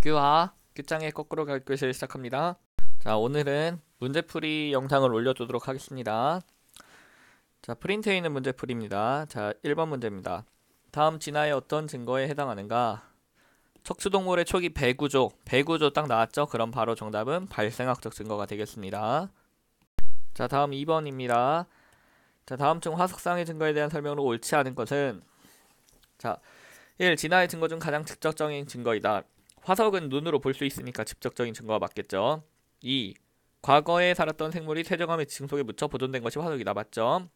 규화 규장의 거꾸로 갈 것을 시작합니다. 자, 오늘은 문제풀이 영상을 올려두도록 하겠습니다. 자, 프린트에 있는 문제풀이입니다. 자, 1번 문제입니다. 다음 진화의 어떤 증거에 해당하는가? 척추동물의 초기 배구조 딱 나왔죠? 그럼 바로 정답은 발생학적 증거가 되겠습니다. 자, 다음 2번입니다. 자, 다음 중 화석상의 증거에 대한 설명으로 옳지 않은 것은 자, 1. 진화의 증거 중 가장 직접적인 증거이다. 화석은 눈으로 볼 수 있으니까 직접적인 증거가 맞겠죠. 2. 과거에 살았던 생물이 퇴적암의 지층 속에 묻혀 보존된 것이 화석이다. 맞죠?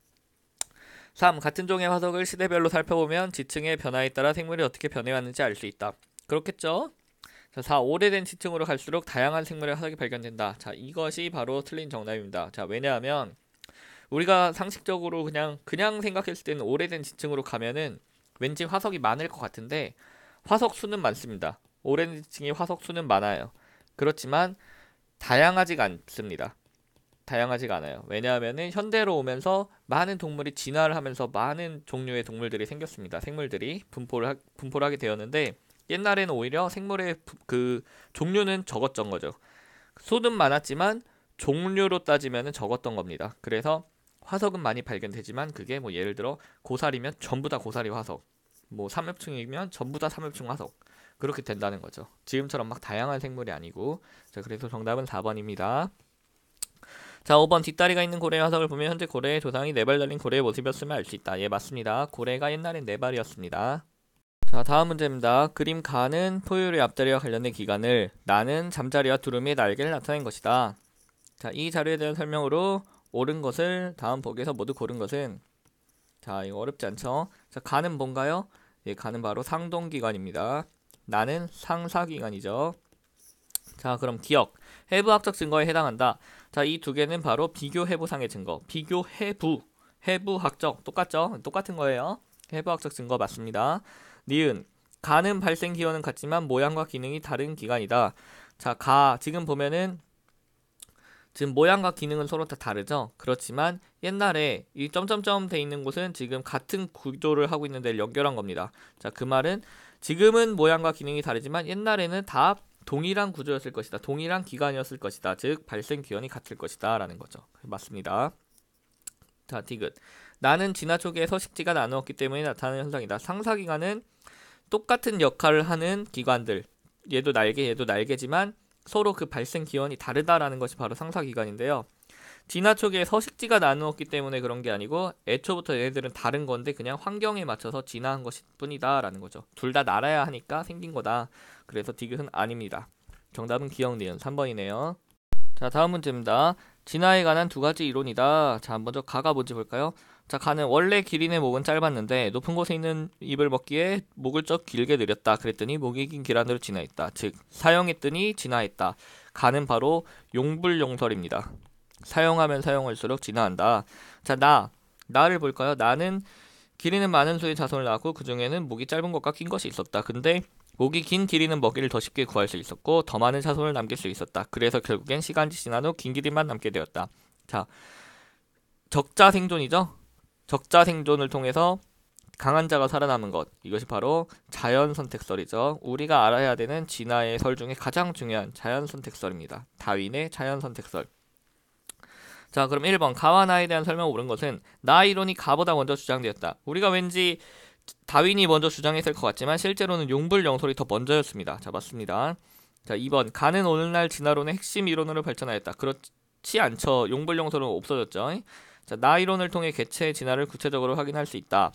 3. 같은 종의 화석을 시대별로 살펴보면 지층의 변화에 따라 생물이 어떻게 변해왔는지 알 수 있다. 그렇겠죠? 자, 4. 오래된 지층으로 갈수록 다양한 생물의 화석이 발견된다. 자, 이것이 바로 틀린 정답입니다. 자, 왜냐하면 우리가 상식적으로 그냥 생각했을 때는 오래된 지층으로 가면은 왠지 화석이 많을 것 같은데 화석 수는 많습니다. 오랜 지층의 화석 수는 많아요. 그렇지만 다양하지가 않습니다. 다양하지가 않아요. 왜냐하면은 현대로 오면서 많은 동물이 진화를 하면서 많은 종류의 동물들이 생겼습니다. 생물들이 분포를 하게 되었는데 옛날에는 오히려 생물의 그 종류는 적었던 거죠. 수는 많았지만 종류로 따지면은 적었던 겁니다. 그래서 화석은 많이 발견되지만 그게 뭐 예를 들어 고사리면 전부 다 고사리 화석, 뭐 삼엽충이면 전부 다 삼엽충 화석, 그렇게 된다는 거죠. 지금처럼 막 다양한 생물이 아니고. 자, 그래서 정답은 4번입니다. 자, 5번 뒷다리가 있는 고래의 화석을 보면 현재 고래의 조상이 4발 달린 고래의 모습이었음을 알 수 있다. 예, 맞습니다. 고래가 옛날엔 4발이었습니다. 자, 다음 문제입니다. 그림 가는 포유류의 앞다리와 관련된 기관을 나는 잠자리와 두루미의 날개를 나타낸 것이다. 자, 이 자료에 대한 설명으로 옳은 것을 다음 보기에서 모두 고른 것은 자, 이거 어렵지 않죠? 자, 가는 뭔가요? 예, 가는 바로 상동기관입니다. 나는 상사기관이죠. 자, 그럼 기억, 해부학적 증거에 해당한다. 자, 이 두 개는 바로 비교해부상의 증거. 해부학적 똑같죠? 똑같은 거예요. 해부학적 증거 맞습니다. 니은, 가는 발생 기원은 같지만 모양과 기능이 다른 기관이다. 자, 지금 보면은 지금 모양과 기능은 서로 다 다르죠. 그렇지만 옛날에 이 점점점 돼 있는 곳은 지금 같은 구조를 하고 있는 데를 연결한 겁니다. 자, 그 말은 지금은 모양과 기능이 다르지만 옛날에는 다 동일한 구조였을 것이다. 동일한 기관이었을 것이다. 즉 발생 기원이 같을 것이다 라는 거죠. 맞습니다. 자, 디귿, 나는 진화 초기에 서식지가 나누었기 때문에 나타나는 현상이다. 상사기관은 똑같은 역할을 하는 기관들, 얘도 날개지만 서로 그 발생 기원이 다르다라는 것이 바로 상사기관인데요. 진화 초기에 서식지가 나누었기 때문에 그런 게 아니고 애초부터 얘네들은 다른 건데 그냥 환경에 맞춰서 진화한 것일 뿐이다 라는 거죠. 둘 다 날아야 하니까 생긴 거다. 그래서 디귿은 아닙니다. 정답은 기억, 니은 3번이네요. 자, 다음 문제입니다. 진화에 관한 두 가지 이론이다. 자, 먼저 가가 뭔지 볼까요? 자, 가는 원래 기린의 목은 짧았는데 높은 곳에 있는 잎을 먹기에 목을 좀 길게 늘렸다. 그랬더니 목이 긴 기란으로 진화했다. 즉 사용했더니 진화했다. 가는 바로 용불용설입니다. 사용하면 사용할수록 진화한다. 자, 나를 볼까요? 나는 기린은 많은 수의 자손을 낳았고 그 중에는 목이 짧은 것과 긴 것이 있었다. 근데 목이 긴 기린은 먹이를 더 쉽게 구할 수 있었고 더 많은 자손을 남길 수 있었다. 그래서 결국엔 시간이 지난 후 긴 기린만 남게 되었다. 자, 적자 생존이죠? 적자 생존을 통해서 강한 자가 살아남은 것, 이것이 바로 자연선택설이죠. 우리가 알아야 되는 진화의 설 중에 가장 중요한 자연선택설입니다. 다윈의 자연선택설. 자, 그럼 1번 가와 나에 대한 설명을 옳은 것은 나 이론이 가보다 먼저 주장되었다. 우리가 왠지 다윈이 먼저 주장했을 것 같지만 실제로는 용불용설이 더 먼저였습니다. 자, 맞습니다. 자, 2번 가는 오늘날 진화론의 핵심 이론으로 발전하였다. 그렇지 않죠. 용불용설은 없어졌죠. 자, 나 이론을 통해 개체의 진화를 구체적으로 확인할 수 있다.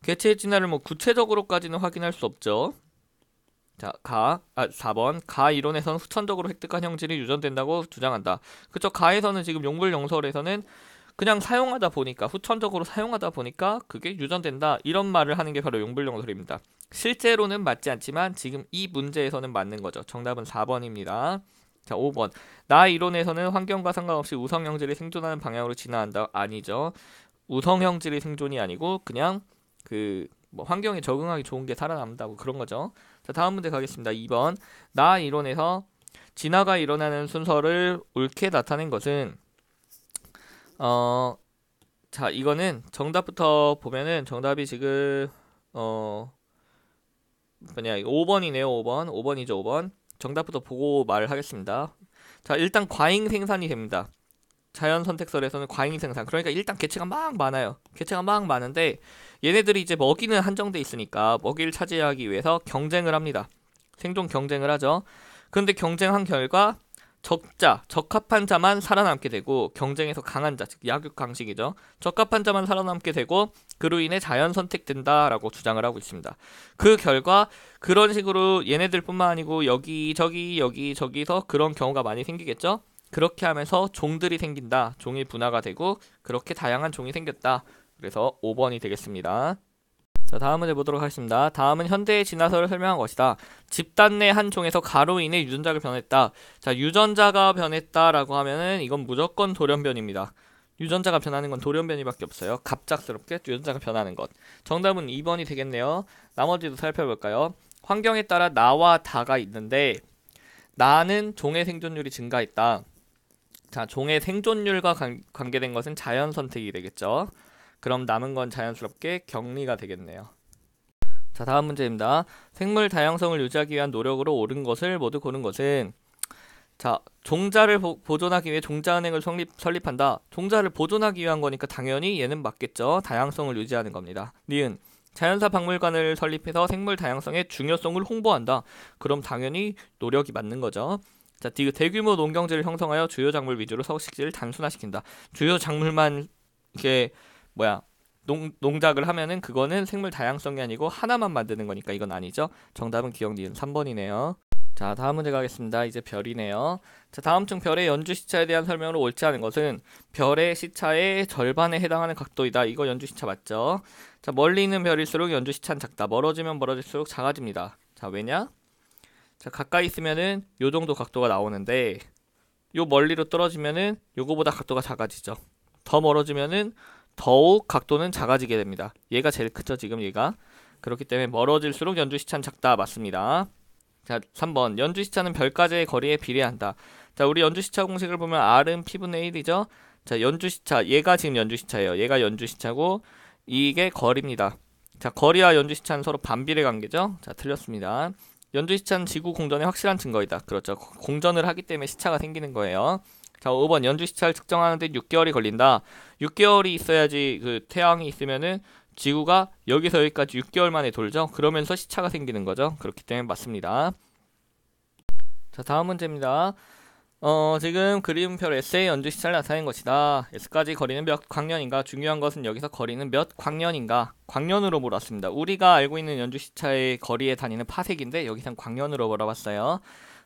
개체의 진화를 뭐 구체적으로까지는 확인할 수 없죠. 자, 4번 가 이론에서는 후천적으로 획득한 형질이 유전된다고 주장한다. 그쵸? 가에서는 지금 용불용설에서는 그냥 후천적으로 사용하다 보니까 그게 유전된다, 이런 말을 하는 게 바로 용불용설입니다. 실제로는 맞지 않지만 지금 이 문제에서는 맞는 거죠. 정답은 4번입니다. 자, 5번 나 이론에서는 환경과 상관없이 우성형질이 생존하는 방향으로 진화한다. 아니죠. 우성형질이 생존이 아니고 그냥 뭐 환경에 적응하기 좋은 게 살아남는다고 그런 거죠. 자, 다음 문제 가겠습니다. 2번 나 이론에서 진화가 일어나는 순서를 옳게 나타낸 것은 자, 이거는 정답부터 보면은 정답이 지금 뭐냐 5번이네요. 5번. 5번이죠. 5번. 정답부터 보고 말을 하겠습니다. 자, 일단 과잉 생산이 됩니다. 자연 선택설에서는 과잉 생산. 그러니까 일단 개체가 막 많아요. 개체가 막 많은데 얘네들이 이제 먹이는 한정돼 있으니까 먹이를 차지하기 위해서 경쟁을 합니다. 생존 경쟁을 하죠. 그런데 경쟁한 결과 적합한 자만 살아남게 되고, 경쟁에서 강한 자, 즉 약육강식이죠. 적합한 자만 살아남게 되고 그로 인해 자연 선택된다라고 주장을 하고 있습니다. 그 결과 그런 식으로 얘네들뿐만 아니고 여기저기서 그런 경우가 많이 생기겠죠. 그렇게 하면서 종들이 생긴다. 종이 분화가 되고 그렇게 다양한 종이 생겼다. 그래서 5번이 되겠습니다. 자, 다음 문제 보도록 하겠습니다. 다음은 현대의 진화설을 설명한 것이다. 집단 내 한 종에서 가로 인해 유전자가 변했다. 자, 유전자가 변했다라고 하면은 이건 무조건 돌연변입니다. 유전자가 변하는 건 돌연변이밖에 없어요. 갑작스럽게 유전자가 변하는 것. 정답은 2번이 되겠네요. 나머지도 살펴볼까요? 환경에 따라 나와 다가 있는데 나는 종의 생존율이 증가했다. 자, 종의 생존율과 관계된 것은 자연 선택이 되겠죠. 그럼 남은 건 자연스럽게 격리가 되겠네요. 자, 다음 문제입니다. 생물 다양성을 유지하기 위한 노력으로 옳은 것을 모두 고른 것은, 자, 종자를 보존하기 위해 종자은행을 설립한다. 종자를 보존하기 위한 거니까 당연히 얘는 맞겠죠. 다양성을 유지하는 겁니다. 니은 자연사 박물관을 설립해서 생물 다양성의 중요성을 홍보한다. 그럼 당연히 노력이 맞는 거죠. 자, 대규모 농경지를 형성하여 주요 작물 위주로 서식지를 단순화시킨다. 주요 작물만 이렇게 농작을 하면은 그거는 생물 다양성이 아니고 하나만 만드는 거니까 이건 아니죠. 정답은 기억 니은 3번이네요. 자, 다음 문제 가겠습니다. 이제 별이네요. 자, 다음중 별의 연주 시차에 대한 설명으로 옳지 않은 것은 별의 시차의 절반에 해당하는 각도이다. 이거 연주 시차 맞죠? 자, 멀리 있는 별일수록 연주 시차는 작다. 멀어지면 멀어질수록 작아집니다. 자, 왜냐? 자, 가까이 있으면은 요 정도 각도가 나오는데 요 멀리로 떨어지면은 요거보다 각도가 작아지죠. 더 멀어지면은 더욱 각도는 작아지게 됩니다. 얘가 제일 크죠, 지금 얘가. 그렇기 때문에 멀어질수록 연주시차는 작다. 맞습니다. 자, 3번. 연주시차는 별까지의 거리에 비례한다. 자, 우리 연주시차 공식을 보면 R은 P분의 1이죠. 자, 연주시차, 얘가 지금 연주시차예요. 얘가 연주시차고 이게 거리입니다. 자, 거리와 연주시차는 서로 반비례 관계죠. 자, 틀렸습니다. 연주시차는 지구 공전의 확실한 증거이다. 그렇죠. 공전을 하기 때문에 시차가 생기는 거예요. 자, 5번. 연주시차를 측정하는데 6개월이 걸린다. 6개월이 있어야지, 그 태양이 있으면은 지구가 여기서 여기까지 6개월 만에 돌죠. 그러면서 시차가 생기는 거죠. 그렇기 때문에 맞습니다. 자, 다음 문제입니다. 지금 그림 별 S의 연주시차를 나타낸 것이다. S까지 거리는 몇 광년인가? 중요한 것은 여기서 거리는 몇 광년인가? 광년으로 물었습니다. 우리가 알고 있는 연주시차의 거리의 단위는 파섹인데 여기선 광년으로 물어봤어요.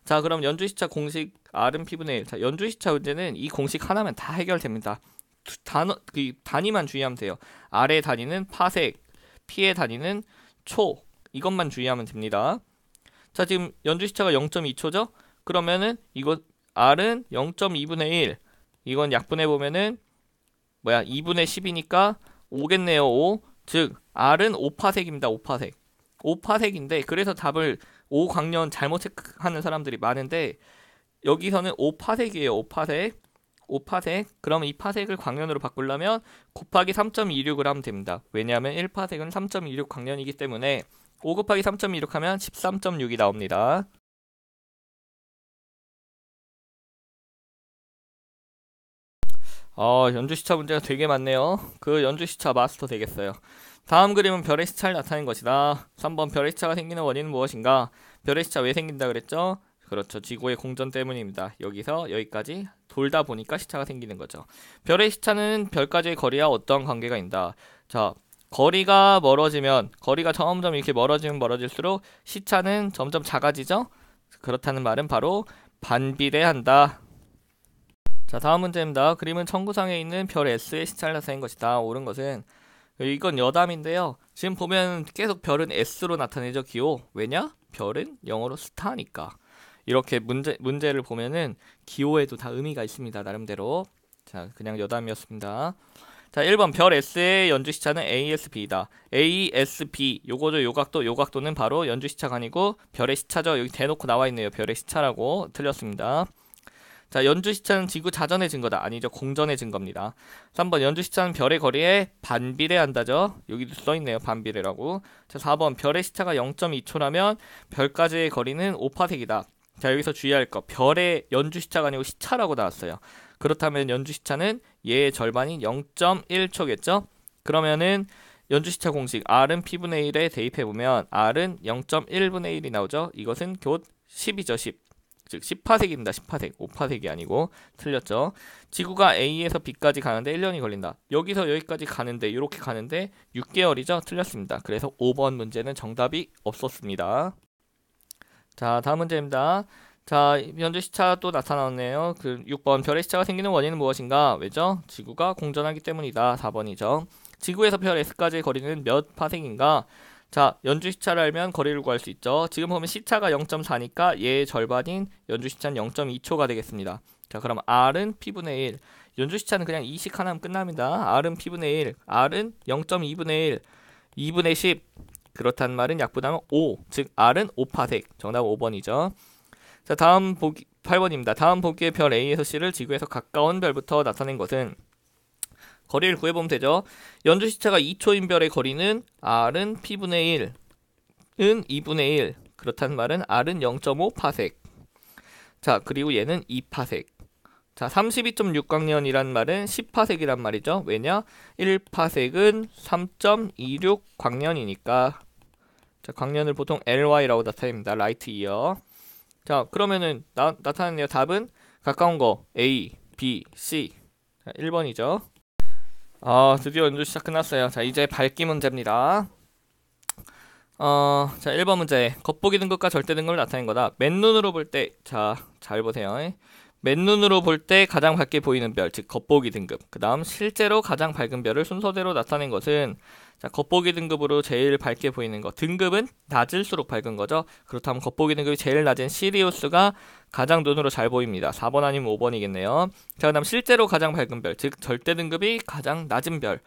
자, 그럼 연주시차 공식 R은 P분의 1. 자, 연주시차 문제는 이 공식 하나면 다 해결됩니다. 단위만 주의하면 돼요. R의 단위는 파섹, P의 단위는 초. 이것만 주의하면 됩니다. 자, 지금 연주시차가 0.2초죠? 그러면은 이거 R은 0.2분의 1. 이건 약분해보면은 2분의 10이니까 5겠네요. 5. 즉 R은 5파섹입니다. 5파섹. 5파섹인데 그래서 답을 5광년 잘못 체크하는 사람들이 많은데 여기서는 5파섹이에요. 5파섹. 5파섹. 그럼 이 파섹을 광년으로 바꾸려면 곱하기 3.26을 하면 됩니다. 왜냐하면 1파섹은 3.26 광년이기 때문에 5 곱하기 3.26 하면 13.6이 나옵니다. 연주시차 문제가 되게 많네요. 그 연주시차 마스터 되겠어요. 다음 그림은 별의 시차를 나타낸 것이다. 3번. 별의 시차가 생기는 원인은 무엇인가? 별의 시차 왜 생긴다 그랬죠? 그렇죠. 지구의 공전 때문입니다. 여기서 여기까지 돌다 보니까 시차가 생기는 거죠. 별의 시차는 별까지의 거리와 어떤 관계가 있다. 자, 거리가 점점 이렇게 멀어지면 멀어질수록 시차는 점점 작아지죠? 그렇다는 말은 바로 반비례한다. 자, 다음 문제입니다. 그림은 천구상에 있는 별 S의 시차를 나타낸 것이다. 옳은 것은, 이건 여담인데요. 지금 보면 계속 별은 S로 나타내죠. 기호. 왜냐? 별은 영어로 스타니까. 이렇게 문제를 보면은 기호에도 다 의미가 있습니다. 나름대로. 자, 그냥 여담이었습니다. 자, 1번. 별 S의 연주시차는 ASB이다. ASB. 요거죠. 요각도는 바로 연주시차가 아니고 별의 시차죠. 여기 대놓고 나와 있네요. 별의 시차라고. 틀렸습니다. 자, 연주 시차는 지구 자전의 증거다. 아니죠. 공전의 증거입니다. 3번 연주 시차는 별의 거리에 반비례한다죠. 여기도 써있네요. 반비례라고. 자, 4번 별의 시차가 0.2초라면 별까지의 거리는 5파섹이다. 자, 여기서 주의할 거. 별의 연주 시차가 아니고 시차라고 나왔어요. 그렇다면 연주 시차는 얘의 절반인 0.1초겠죠? 그러면은 연주 시차 공식 R은 P분의 1에 대입해보면 R은 0.1분의 1이 나오죠. 이것은 곧 10이죠. 10. 즉 10파섹입니다. 10파섹. 5파섹이 아니고 틀렸죠. 지구가 A에서 B까지 가는데 1년이 걸린다. 여기서 여기까지 가는데 이렇게 가는데 6개월이죠. 틀렸습니다. 그래서 5번 문제는 정답이 없었습니다. 자, 다음 문제입니다. 자, 연주 시차 또 나타나네요. 그 6번 별의 시차가 생기는 원인은 무엇인가? 왜죠? 지구가 공전하기 때문이다. 4번이죠. 지구에서 별 S까지의 거리는 몇 파섹인가? 자, 연주 시차를 알면 거리를 구할 수 있죠. 지금 보면 시차가 0.4니까 얘의 절반인 연주 시차는 0.2초가 되겠습니다. 자, 그럼 R은 P분의 1. 연주 시차는 그냥 2씩 하나면 끝납니다. R은 P분의 1. R은 0.2분의 1. 2분의 10. 그렇단 말은 약분하면 5. 즉 R은 5파섹. 정답 5번이죠. 자, 다음 보기 8번입니다. 다음 보기의 별 A에서 C를 지구에서 가까운 별부터 나타낸 것은 거리를 구해보면 되죠. 연주 시차가 2초인 별의 거리는 R은 P분의 1은 2분의 1. 그렇단 말은 R은 0.5파섹. 자, 그리고 얘는 2파섹. 자, 32.6광년이란 말은 10파섹이란 말이죠. 왜냐? 1파섹은 3.26 광년이니까. 자, 광년을 보통 LY라고 나타냅니다. 라이트 이어. 자, 그러면은 나타나네요. 답은 가까운 거 A, B, C. 자, 1번이죠. 드디어 연주 시작 끝났어요. 자, 이제 밝기 문제입니다. 자, 1번 문제. 겉보기 등급과 절대 등급을 나타낸 거다. 맨눈으로 볼 때, 자, 잘 보세요. 맨눈으로 볼 때 가장 밝게 보이는 별, 즉 겉보기 등급. 그 다음 실제로 가장 밝은 별을 순서대로 나타낸 것은, 자, 겉보기 등급으로 제일 밝게 보이는 거. 등급은 낮을수록 밝은 거죠. 그렇다면 겉보기 등급이 제일 낮은 시리우스가 가장 눈으로 잘 보입니다. 4번 아니면 5번이겠네요. 자, 그 다음 실제로 가장 밝은 별, 즉 절대 등급이 가장 낮은 별.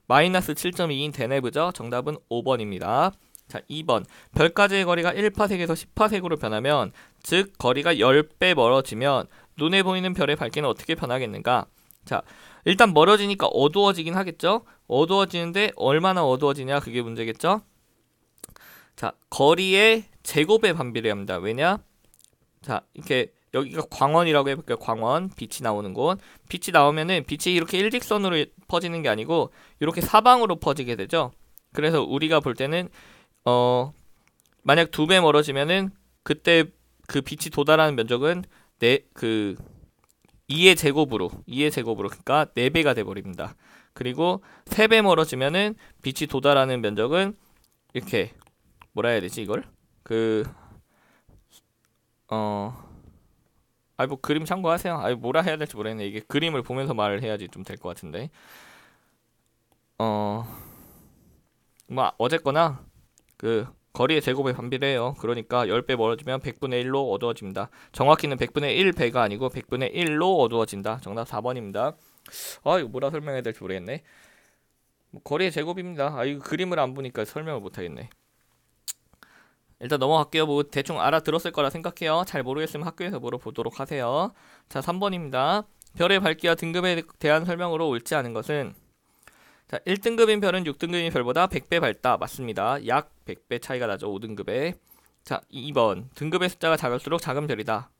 마이너스 7.2인 데네브죠. 정답은 5번입니다. 자, 2번. 별까지의 거리가 1파섹에서 10파섹으로 변하면, 즉 거리가 10배 멀어지면 눈에 보이는 별의 밝기는 어떻게 변하겠는가? 자, 일단 멀어지니까 어두워지긴 하겠죠? 어두워지는데 얼마나 어두워지냐? 그게 문제겠죠? 자, 거리의 제곱에 반비례합니다. 왜냐? 자, 이렇게 여기가 광원이라고 해볼게요. 광원. 빛이 나오는 곳. 빛이 나오면은 빛이 이렇게 일직선으로 퍼지는 게 아니고 이렇게 사방으로 퍼지게 되죠. 그래서 우리가 볼 때는 만약 2배 멀어지면은 그때 그 빛이 도달하는 면적은 2의 제곱으로 그러니까 4배가 돼 버립니다. 그리고 3배 멀어지면은 빛이 도달하는 면적은 이렇게 뭐라 해야 되지 이걸? 뭐 그림 참고하세요. 뭐라 해야 될지 모르겠네. 이게 그림을 보면서 말을 해야지 좀 될 것 같은데. 뭐 어쨌거나 거리의 제곱에 반비례해요. 그러니까 10배 멀어지면 100분의 1로 어두워집니다. 정확히는 100분의 1배가 아니고 100분의 1로 어두워진다. 정답 4번입니다. 이거 뭐라 설명해야 될지 모르겠네. 거리의 제곱입니다. 이거 그림을 안 보니까 설명을 못하겠네. 일단 넘어갈게요. 뭐 대충 알아들었을 거라 생각해요. 잘 모르겠으면 학교에서 물어보도록 하세요. 자, 3번입니다. 별의 밝기와 등급에 대한 설명으로 옳지 않은 것은, 자, 1등급인 별은 6등급인 별보다 100배 밝다. 맞습니다. 약 100배 차이가 나죠. 5등급에. 자, 2번. 등급의 숫자가 작을수록 작은 별이다.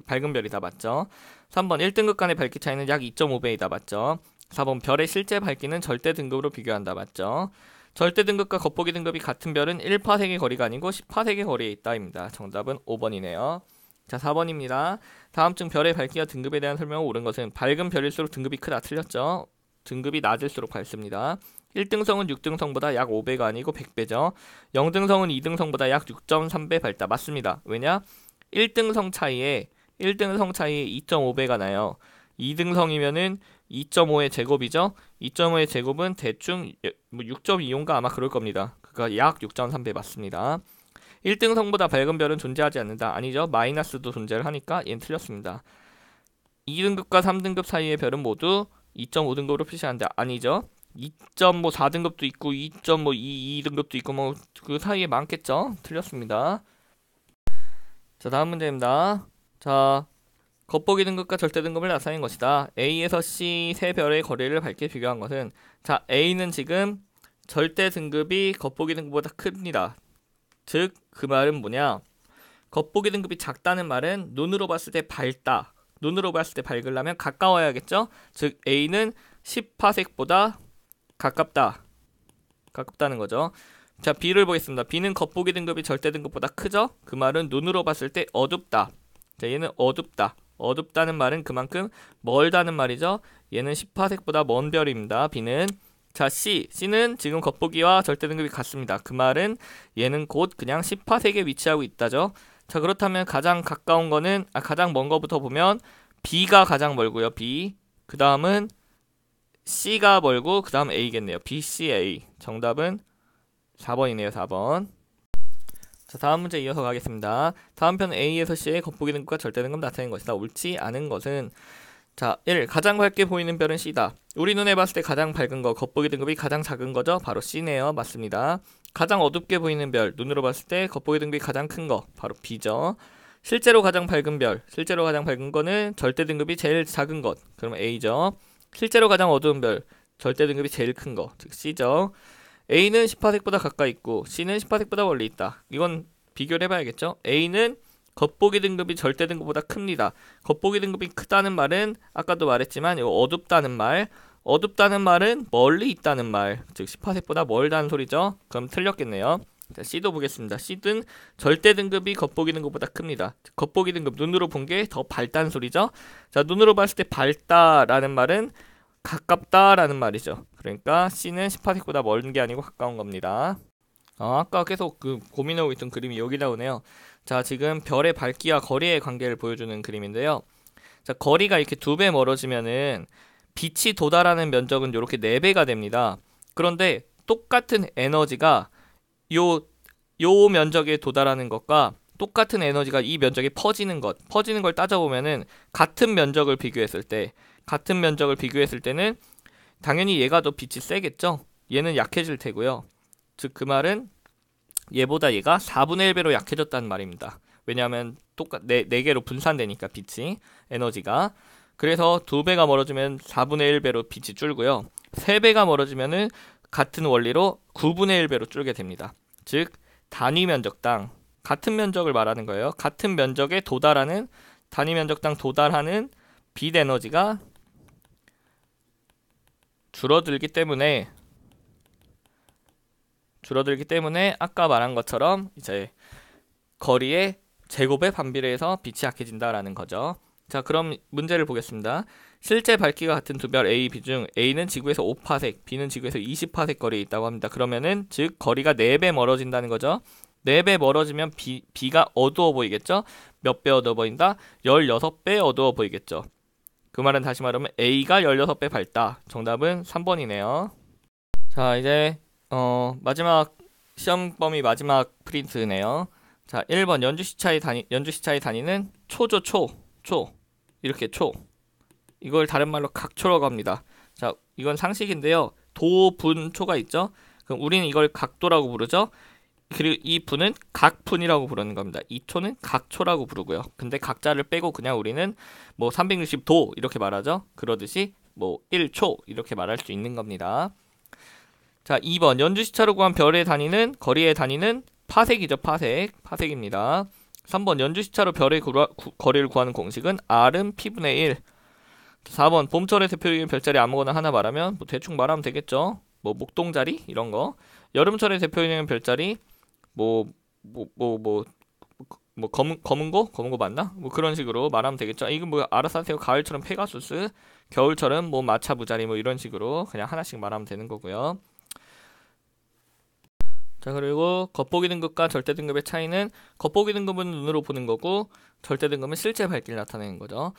밝은 별이다. 맞죠? 3번. 1등급 간의 밝기 차이는 약 2.5배이다. 맞죠? 4번. 별의 실제 밝기는 절대 등급으로 비교한다. 맞죠? 절대 등급과 겉보기 등급이 같은 별은 1파섹의 거리가 아니고 10파섹의 거리에 있다입니다. 정답은 5번이네요. 자, 4번입니다. 다음중 별의 밝기와 등급에 대한 설명을 옳은 것은 밝은 별일수록 등급이 크다. 틀렸죠? 등급이 낮을수록 밝습니다. 1등성은 6등성보다 약 5배가 아니고 100배죠. 0등성은 2등성보다 약 6.3배 밝다. 맞습니다. 왜냐? 1등성 차이에 2.5배가 나요. 2등성이면은 2.5의 제곱이죠. 2.5의 제곱은 대충 6.25인가 아마 그럴 겁니다. 그러니까 약 6.3배 맞습니다. 1등성보다 밝은 별은 존재하지 않는다. 아니죠. 마이너스도 존재를 하니까 얘는 틀렸습니다. 2등급과 3등급 사이의 별은 모두 2.5등급으로 표시한다. 아니죠. 2.4등급도 있고 2.22등급도 있고 그 사이에 많겠죠. 틀렸습니다. 자, 다음 문제입니다. 자, 겉보기 등급과 절대 등급을 나타낸 것이다. A에서 C 세 별의 거리를 밝게 비교한 것은, 자, A는 지금 절대 등급이 겉보기 등급보다 큽니다. 즉, 그 말은 뭐냐? 겉보기 등급이 작다는 말은 눈으로 봤을 때 밝다. 눈으로 봤을 때 밝으려면 가까워야겠죠? 즉, A는 10파섹보다 가깝다. 가깝다는 거죠. 자, B를 보겠습니다. B는 겉보기 등급이 절대 등급보다 크죠? 그 말은 눈으로 봤을 때 어둡다. 자, 얘는 어둡다. 어둡다는 말은 그만큼 멀다는 말이죠. 얘는 10파섹보다 먼 별입니다. B는. 자, C는 지금 겉보기와 절대 등급이 같습니다. 그 말은 얘는 곧 그냥 10파섹에 위치하고 있다죠. 자, 그렇다면 가장 가까운 거는, 가장 먼 거부터 보면 B가 가장 멀고요. B. 그 다음은 C가 멀고, 그 다음 A겠네요. B, C, A. 정답은 4번이네요. 4번. 자, 다음 문제 이어서 가겠습니다. 다음 편 A에서 C의 겉보기 등급과 절대 등급 나타낸 것이다. 옳지 않은 것은, 자, 1. 가장 밝게 보이는 별은 C다. 우리 눈에 봤을 때 가장 밝은 거, 겉보기 등급이 가장 작은 거죠. 바로 C네요. 맞습니다. 가장 어둡게 보이는 별, 눈으로 봤을 때 겉보기 등급이 가장 큰 거, 바로 B죠. 실제로 가장 밝은 별, 실제로 가장 밝은 거는 절대 등급이 제일 작은 것, 그러면 A죠. 실제로 가장 어두운 별, 절대 등급이 제일 큰 거, 즉 C죠. A는 10파섹보다 가까이 있고 C는 10파섹보다 멀리 있다. 이건 비교를 해봐야겠죠. A는 겉보기 등급이 절대 등급보다 큽니다. 겉보기 등급이 크다는 말은 아까도 말했지만 이거 어둡다는 말, 어둡다는 말은 멀리 있다는 말, 즉 10파섹보다 멀다는 소리죠. 그럼 틀렸겠네요. 자, C도 보겠습니다. C는 절대 등급이 겉보기 등급보다 큽니다. 겉보기 등급, 눈으로 본 게 더 밝다는 소리죠. 자, 눈으로 봤을 때 밝다라는 말은 가깝다라는 말이죠. 그러니까 C는 10파섹보다 멀은 게 아니고 가까운 겁니다. 아까 계속 고민하고 있던 그림이 여기 나오네요. 자, 지금 별의 밝기와 거리의 관계를 보여주는 그림인데요. 자, 거리가 이렇게 2배 멀어지면은 빛이 도달하는 면적은 이렇게 4배가 됩니다. 그런데 똑같은 에너지가 요 면적에 도달하는 것과 똑같은 에너지가 이 면적에 퍼지는 걸 따져보면은 같은 면적을 비교했을 때는 당연히 얘가 더 빛이 세겠죠. 얘는 약해질 테고요. 즉, 그 말은 얘보다 얘가 4분의 1배로 약해졌다는 말입니다. 왜냐하면 네 개로 분산되니까 빛이, 에너지가. 그래서 2배가 멀어지면 4분의 1배로 빛이 줄고요. 3배가 멀어지면은 같은 원리로 9분의 1배로 줄게 됩니다. 즉, 단위 면적당, 같은 면적을 말하는 거예요. 같은 면적에 도달하는, 단위 면적당 도달하는 빛 에너지가 줄어들기 때문에 아까 말한 것처럼 이제 거리의 제곱에 반비례해서 빛이 약해진다라는 거죠. 자, 그럼 문제를 보겠습니다. 실제 밝기가 같은 두 별 A, B 중 A는 지구에서 5파섹, B는 지구에서 20파섹 거리에 있다고 합니다. 그러면은 즉 거리가 4배 멀어진다는 거죠. 4배 멀어지면 B가 어두워 보이겠죠? 몇 배 어두워 보인다? 16배 어두워 보이겠죠. 그 말은 다시 말하면 A가 16배 밝다. 정답은 3번이네요. 자, 이제 마지막 시험 범위 마지막 프린트네요. 자, 1번 연주 시차의 단위는 초죠. 초. 이렇게 초. 이걸 다른 말로 각초라고 합니다. 자, 이건 상식인데요. 도분초가 있죠. 그럼 우리는 이걸 각도라고 부르죠. 그리고 이 분은 각분이라고 부르는 겁니다. 이 초는 각초라고 부르고요. 근데 각자를 빼고 그냥 우리는 뭐 360도 이렇게 말하죠. 그러듯이 뭐 1초 이렇게 말할 수 있는 겁니다. 자, 2번 연주시차로 구한 별의 단위는, 거리의 단위는 파섹이죠. 파섹입니다. 3번 연주시차로 별의 거리를 구하는 공식은 R은 P분의 1. 4번 봄철의 대표적인 별자리 아무거나 하나 말하면 뭐 대충 말하면 되겠죠. 뭐 목동자리 이런 거. 여름철의 대표적인 별자리 검은 거 맞나? 뭐 그런 식으로 말하면 되겠죠. 이건 뭐 알아서 하세요. 가을처럼 페가수스, 겨울철은 뭐 마차부자리 뭐 이런 식으로 그냥 하나씩 말하면 되는 거고요. 자, 그리고 겉보기 등급과 절대 등급의 차이는, 겉보기 등급은 눈으로 보는 거고 절대 등급은 실제 밝기를 나타내는 거죠.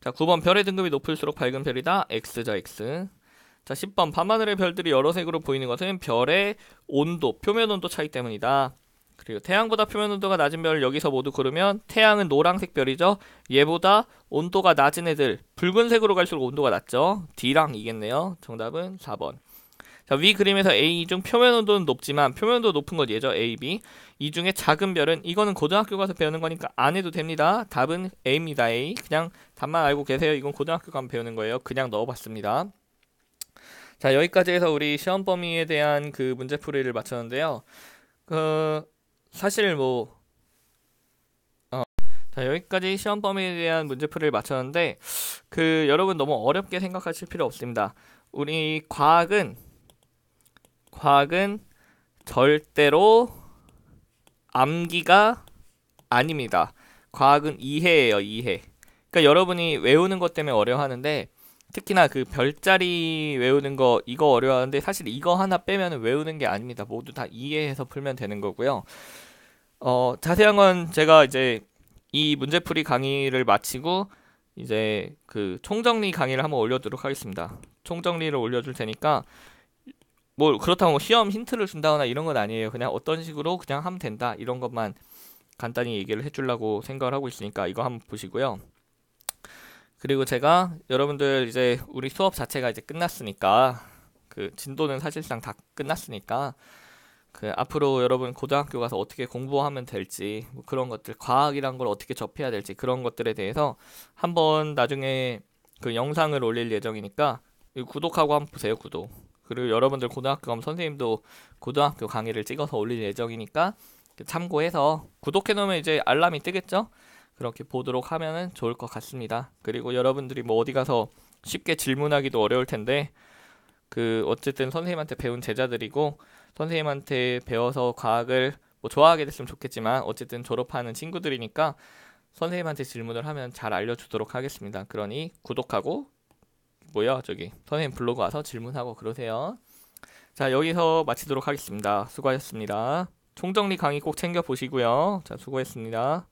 자, 9번 별의 등급이 높을수록 밝은 별이다. X죠, X. 자, 10번 밤하늘의 별들이 여러 색으로 보이는 것은 별의 온도, 표면 온도 차이 때문이다. 그리고 태양보다 표면 온도가 낮은 별을 여기서 모두 고르면 태양은 노란색 별이죠. 얘보다 온도가 낮은 애들, 붉은색으로 갈수록 온도가 낮죠. D랑 이겠네요. 정답은 4번. 자, 위 그림에서 A 중 표면 온도는 높지만 표면 온도 높은 것 얘죠. A, B. 이 중에 작은 별은 이거는 고등학교 가서 배우는 거니까 안 해도 됩니다. 답은 A입니다. A. 그냥 답만 알고 계세요. 이건 고등학교 가면 배우는 거예요. 그냥 넣어봤습니다. 자, 여기까지 해서 우리 시험 범위에 대한 그 문제풀이를 마쳤는데요. 사실 자, 여기까지 시험 범위에 대한 문제풀이를 마쳤는데 여러분 너무 어렵게 생각하실 필요 없습니다. 우리 과학은 절대로 암기가 아닙니다. 과학은 이해예요, 이해. 그러니까 여러분이 외우는 것 때문에 어려워하는데 특히나 그 별자리 외우는 거 이거 어려워하는데 사실 이거 하나 빼면 외우는 게 아닙니다. 모두 다 이해해서 풀면 되는 거고요. 자세한 건 제가 이제 이 문제풀이 강의를 마치고 이제 그 총정리 강의를 한번 올려두도록 하겠습니다. 총정리를 올려줄 테니까 그렇다고 시험 힌트를 준다거나 이런 건 아니에요. 그냥 어떤 식으로 그냥 하면 된다 이런 것만 간단히 얘기를 해주려고 생각을 하고 있으니까 이거 한번 보시고요. 그리고 제가 여러분들 이제 우리 수업 자체가 이제 끝났으니까 그 진도는 사실상 다 끝났으니까 앞으로 여러분 고등학교 가서 어떻게 공부하면 될지 그런 것들 과학이란 걸 어떻게 접해야 될지 그런 것들에 대해서 한번 나중에 그 영상을 올릴 예정이니까 구독하고 한번 보세요. 구독. 그리고 여러분들 고등학교 가면 선생님도 고등학교 강의를 찍어서 올릴 예정이니까 참고해서 구독해 놓으면 이제 알람이 뜨겠죠? 그렇게 보도록 하면은 좋을 것 같습니다. 그리고 여러분들이 어디 가서 쉽게 질문하기도 어려울 텐데 어쨌든 선생님한테 배운 제자들이고 선생님한테 배워서 과학을 좋아하게 됐으면 좋겠지만 어쨌든 졸업하는 친구들이니까 선생님한테 질문을 하면 잘 알려주도록 하겠습니다. 그러니 구독하고 선생님 블로그 와서 질문하고 그러세요. 자, 여기서 마치도록 하겠습니다. 수고하셨습니다. 총정리 강의 꼭 챙겨보시고요. 자, 수고했습니다.